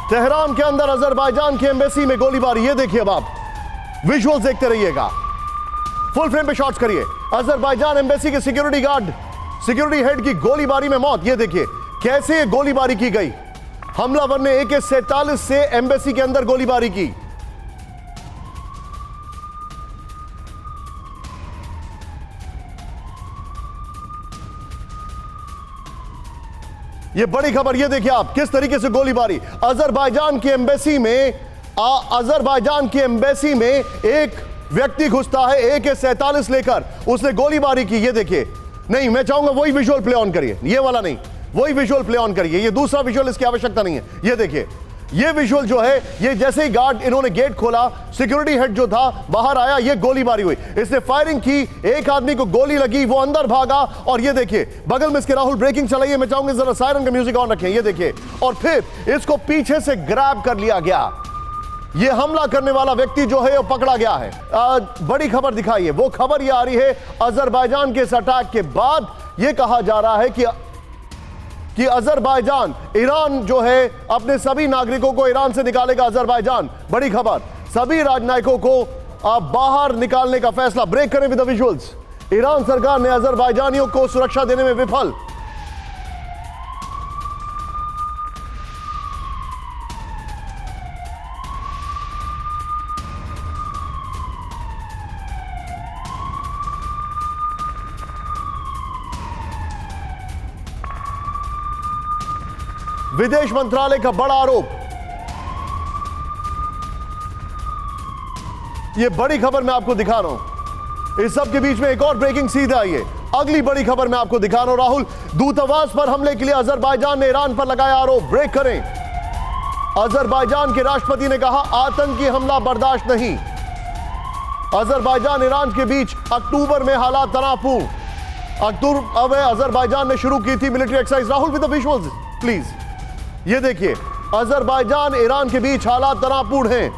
Tehran के अंदर Azerbaijan की एम्बेसी में गोलीबारी। ये देखिए, अब आप विजुअल्स देखते रहिएगा, फुल फ्रेम पे शॉट्स करिए। अजरबैजान एम्बेसी के सिक्योरिटी गार्ड, सिक्योरिटी हेड की गोलीबारी में मौत। ये देखिए कैसे ये गोलीबारी की गई। हमलावर ने AK-47 से एम्बेसी के अंदर गोलीबारी की। ये बड़ी खबर, ये देखिए आप किस तरीके से गोलीबारी। अजरबैजान की एम्बेसी में एक व्यक्ति घुसता है AK-47 लेकर, उसने गोलीबारी की। ये देखिए, नहीं मैं चाहूंगा वही विजुअल प्ले ऑन करिए, ये वाला नहीं, वही विजुअल प्ले ऑन करिए। ये दूसरा विजुअल, इसकी आवश्यकता नहीं है। ये देखिए, ये विजुअल जो है, ये जैसे ही गार्ड इन्होंने गेट खोला, सिक्योरिटी हेड जो था बाहर आया, ये गोलीबारी हुई, इसने फायरिंग की, एक आदमी को गोली लगी, वो अंदर भागा। और ये देखिए बगल में इसके राहुल ब्रेकिंग चलाइए, मैं चाहूंगा जरा सायरन का म्यूजिक ऑन रखें। ये देखिए, और फिर इसको पीछे से ग्रैब कर लिया गया। ये हमला करने वाला व्यक्ति जो है वो पकड़ा गया है। बड़ी खबर दिखाइए, वो खबर ये आ रही है अजरबैजान के इस अटैक के बाद ये कहा जा रहा है कि अजरबैजान, ईरान जो है अपने सभी नागरिकों को ईरान से निकालेगा। अजरबैजान, बड़ी खबर, सभी राजनयिकों को बाहर निकालने का फैसला। ब्रेक करें विद द विजुअल्स। ईरान सरकार ने अजरबैजानियों को सुरक्षा देने में विफल। विदेश मंत्रालय का बड़ा आरोप। यह बड़ी खबर मैं आपको दिखा रहा हूं। इस सब के बीच में एक और ब्रेकिंग सीधा आई है। अगली बड़ी खबर मैं आपको दिखा रहा हूं। राहुल, दूतावास पर हमले के लिए अजरबैजान ने ईरान पर लगाया आरोप। ब्रेक करें। अजरबैजान के राष्ट्रपति ने कहा आतंकी हमला बर्दाश्त नहीं। अजरबैजान ईरान के बीच अक्टूबर में हालात तनावपूर्ण। अक्टूबर में अजरबैजान ने शुरू की थी military exercise. Rahul with the visuals please. ये देखिए, अजरबैजान ईरान के बीच हालात तनावपूर्ण हैं।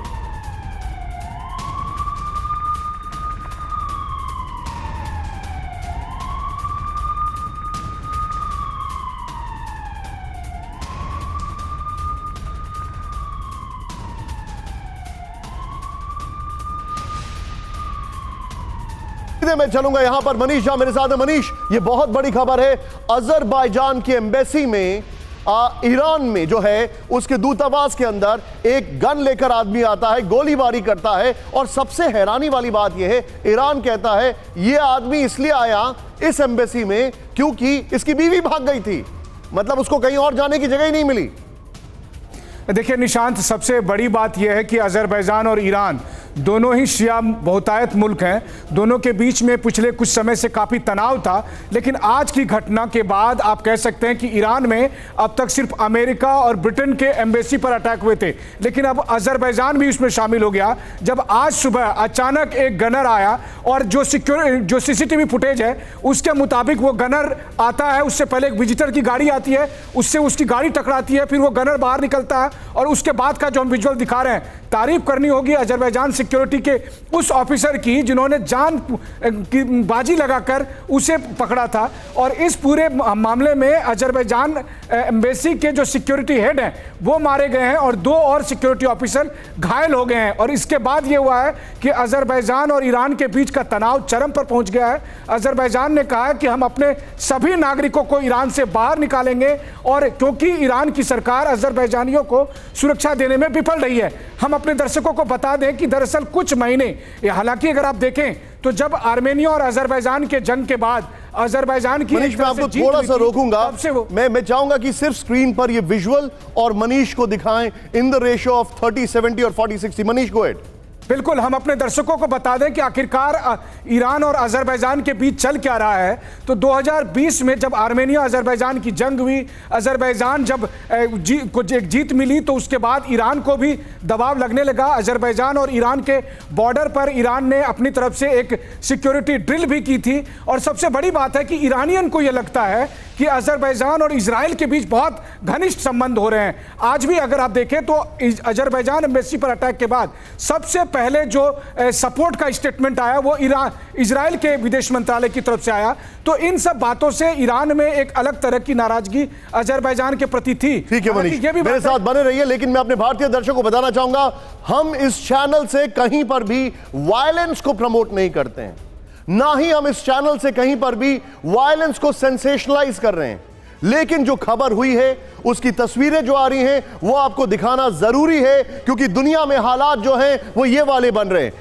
मैं चलूंगा यहां पर मनीष झा मेरे साथ है। मनीष, ये बहुत बड़ी खबर है। अजरबैजान की एम्बेसी में ईरान में जो है उसके दूतावास के अंदर एक गन लेकर आदमी आता है, गोलीबारी करता है। और सबसे हैरानी वाली बात यह है, ईरान कहता है यह आदमी इसलिए आया इस एम्बेसी में क्योंकि इसकी बीवी भाग गई थी। मतलब उसको कहीं और जाने की जगह ही नहीं मिली। देखिए निशांत, सबसे बड़ी बात यह है कि अजरबैजान और ईरान दोनों ही शिया बहुतायत मुल्क हैं। दोनों के बीच में पिछले कुछ समय से काफ़ी तनाव था, लेकिन आज की घटना के बाद आप कह सकते हैं कि ईरान में अब तक सिर्फ अमेरिका और ब्रिटेन के एम्बेसी पर अटैक हुए थे, लेकिन अब अजरबैजान भी उसमें शामिल हो गया। जब आज सुबह अचानक एक गनर आया और जो CCTV फुटेज है उसके मुताबिक वो गनर आता है, उससे पहले एक विजिटर की गाड़ी आती है, उससे उसकी गाड़ी टकराती है, फिर वो गनर बाहर निकलता है और उसके बाद का जो हम विजुअल दिखा रहे हैं, तारीफ करनी होगी अजरबैजान सिक्योरिटी के उस ऑफिसर की जिन्होंने जान की बाजी लगाकर उसे पकड़ा था। और इस पूरे मामले में अजरबैजान एम्बेसी के जो सिक्योरिटी हेड हैं वो मारे गए हैं और 2 और सिक्योरिटी ऑफिसर घायल हो गए हैं। और इसके बाद ये हुआ है कि अजरबैजान और ईरान के बीच का तनाव चरम पर पहुंच गया है। अजरबैजान ने कहा है कि हम अपने सभी नागरिकों को ईरान से बाहर निकालेंगे, और क्योंकि ईरान की सरकार अजरबैजानियों को सुरक्षा देने में विफल रही है। हम अपने दर्शकों को बता दें कि दरअसल कुछ महीने, हालांकि अगर आप देखें तो जब आर्मेनिया और अजरबैजान के जंग के बाद अजरबैजान की, मनीष मैं आपको थोड़ा सा रोकूंगा। मैं चाहूंगा कि सिर्फ स्क्रीन पर ये विजुअल और मनीष को दिखाएं इन द रेशियो ऑफ 30-70 और 40-60। Manish go ahead. बिल्कुल, हम अपने दर्शकों को बता दें कि आखिरकार ईरान और अजरबैजान के बीच चल क्या रहा है। तो 2020 में जब आर्मेनिया अजरबैजान की जंग हुई, अजरबैजान जब को एक जीत मिली, तो उसके बाद ईरान को भी दबाव लगने लगा। अजरबैजान और ईरान के बॉर्डर पर ईरान ने अपनी तरफ से एक सिक्योरिटी ड्रिल भी की थी। और सबसे बड़ी बात है कि ईरानियन को यह लगता है कि अजरबैजान और इजराइल के बीच बहुत घनिष्ठ संबंध हो रहे हैं। आज भी अगर आप देखें तो अजरबैजान एम्बेसी पर अटैक के बाद सबसे पहले जो सपोर्ट का स्टेटमेंट आया वो इजराइल के विदेश मंत्रालय की तरफ से आया। तो इन सब बातों से ईरान में एक अलग तरह की नाराजगी अजरबैजान के प्रति थी। ठीक है मनीष, ये भी मेरे साथ बने रहिए, लेकिन मैं अपने भारतीय दर्शकों को बताना चाहूंगा, हम इस चैनल से कहीं पर भी वायलेंस को प्रमोट नहीं करते हैं, ना ही हम इस चैनल से कहीं पर भी वायलेंस को सेंसेशनलाइज कर रहे हैं। लेकिन जो खबर हुई है, उसकी तस्वीरें जो आ रही हैं, वो आपको दिखाना जरूरी है, क्योंकि दुनिया में हालात जो हैं वो ये वाले बन रहे हैं।